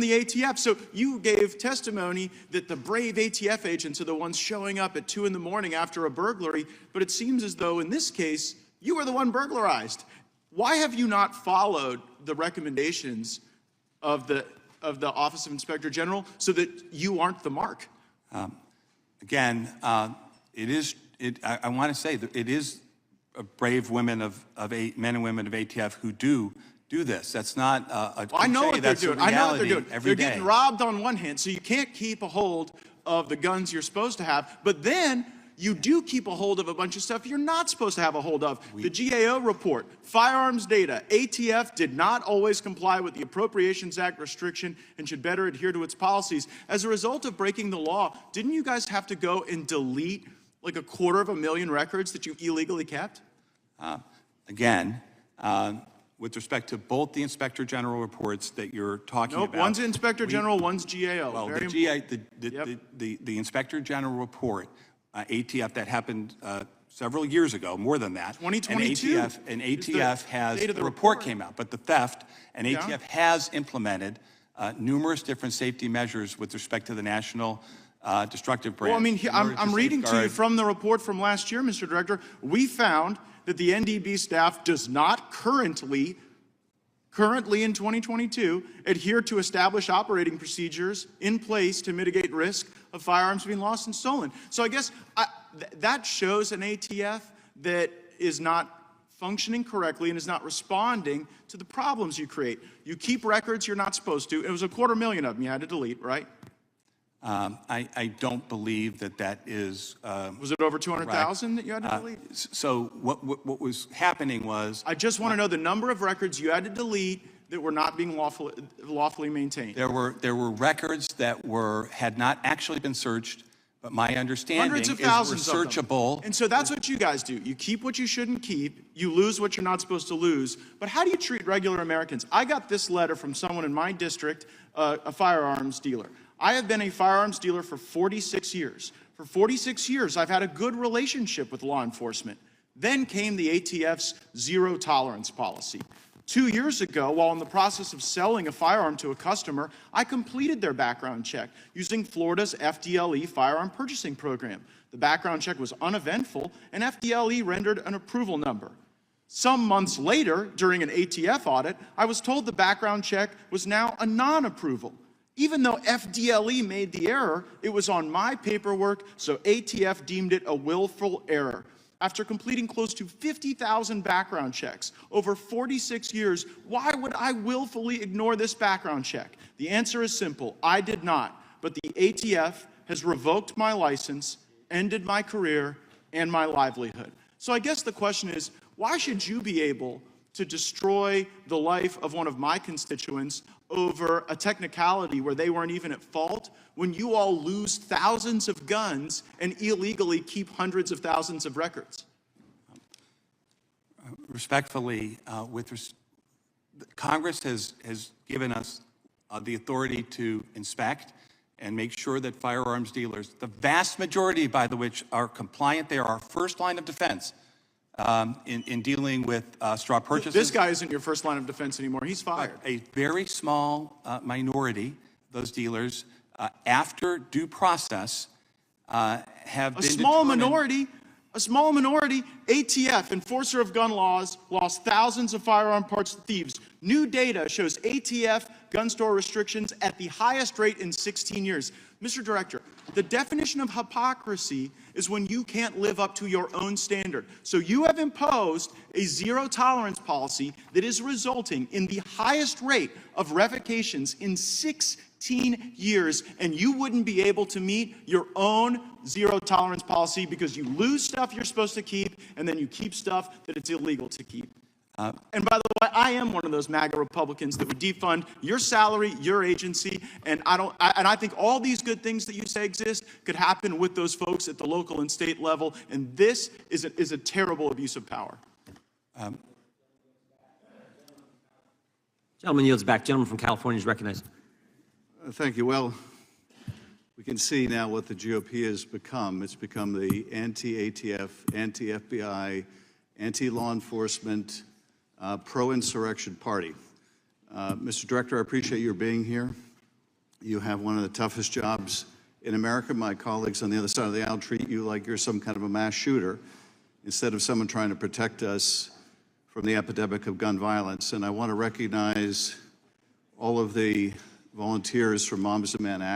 the ATF. So you gave testimony that the brave ATF agents are the ones showing up at 2 in the morning after a burglary, but it seems as though in this case, you were the one burglarized. Why have you not followed the recommendations of the Office of Inspector General so that you aren't the mark? Again, I want to say that it is brave women men and women of ATF who do this. That's not a I know what they're doing. I know what they're doing. They're getting robbed on one hand, so you can't keep a hold of the guns you're supposed to have, but then you do keep a hold of a bunch of stuff you're not supposed to have a hold of. The GAO report, firearms data, ATF did not always comply with the Appropriations Act restriction and should better adhere to its policies. As a result of breaking the law, didn't you guys have to go and delete like 250,000 records that you illegally kept? Again, with respect to both the Inspector General reports that you're talking about. One's Inspector General, one's GAO. Well, the Inspector General report, ATF, that happened several years ago, more than that. 2022. And ATF has, the report came out, but the theft, and ATF has implemented numerous different safety measures with respect to the National Destructive Branch. Well, I mean, I'm reading to you from the report from last year, Mr. Director. We found that the NDB staff does not currently in 2022, adhere to established operating procedures in place to mitigate risk of firearms being lost and stolen. So I guess that shows an ATF that is not functioning correctly and is not responding to the problems you create. You keep records you're not supposed to. It was 250,000 of them you had to delete, right? I don't believe that is. Was it over 200,000 that you had to delete? So what was happening was. I just want to know the number of records you had to delete that were not being lawfully maintained. There were records that had not actually been searched, but my understanding hundreds of is thousands were searchable. And so that's what you guys do. You keep what you shouldn't keep. You lose what you're not supposed to lose. But how do you treat regular Americans? I got this letter from someone in my district, a firearms dealer. I have been a firearms dealer for 46 years. For 46 years, I've had a good relationship with law enforcement. Then came the ATF's zero tolerance policy. 2 years ago, while in the process of selling a firearm to a customer, I completed their background check using Florida's FDLE firearm purchasing program. The background check was uneventful, and FDLE rendered an approval number. Some months later, during an ATF audit, I was told the background check was now a non-approval. Even though FDLE made the error, it was on my paperwork, so ATF deemed it a willful error. After completing close to 50,000 background checks over 46 years, why would I willfully ignore this background check? The answer is simple. I did not, but the ATF has revoked my license, ended my career, and my livelihood. So I guess the question is, why should you be able to destroy the life of one of my constituents over a technicality where they weren't even at fault, when you all lose thousands of guns and illegally keep hundreds of thousands of records? Respectfully, Congress has given us the authority to inspect and make sure that firearms dealers, the vast majority by which are compliant, they are our first line of defense in dealing with straw purchases. This guy isn't your first line of defense anymore. He's fired. A very small minority, those dealers, after due process, have been determined. A small minority, ATF, enforcer of gun laws, lost thousands of firearm parts to thieves. New data shows ATF gun store restrictions at the highest rate in 16 years. Mr. Director, the definition of hypocrisy is when you can't live up to your own standard. So you have imposed a zero tolerance policy that is resulting in the highest rate of revocations in 16 years, and you wouldn't be able to meet your own zero tolerance policy because you lose stuff you're supposed to keep, and then you keep stuff that it's illegal to keep. And by the way, I am one of those MAGA Republicans that would defund your salary, your agency, and I think all these good things that you say exist could happen with those folks at the local and state level, and this is a terrible abuse of power. Gentleman yields back. Gentleman from California is recognized. Thank you. Well, we can see now what the GOP has become. It's become the anti-ATF, anti-FBI, anti-law enforcement, pro-insurrection party. Mr. Director, I appreciate your being here. You have one of the toughest jobs in America. My colleagues on the other side of the aisle treat you like you're some kind of a mass shooter instead of someone trying to protect us from the epidemic of gun violence. And I want to recognize all of the volunteers from Moms and Men Act.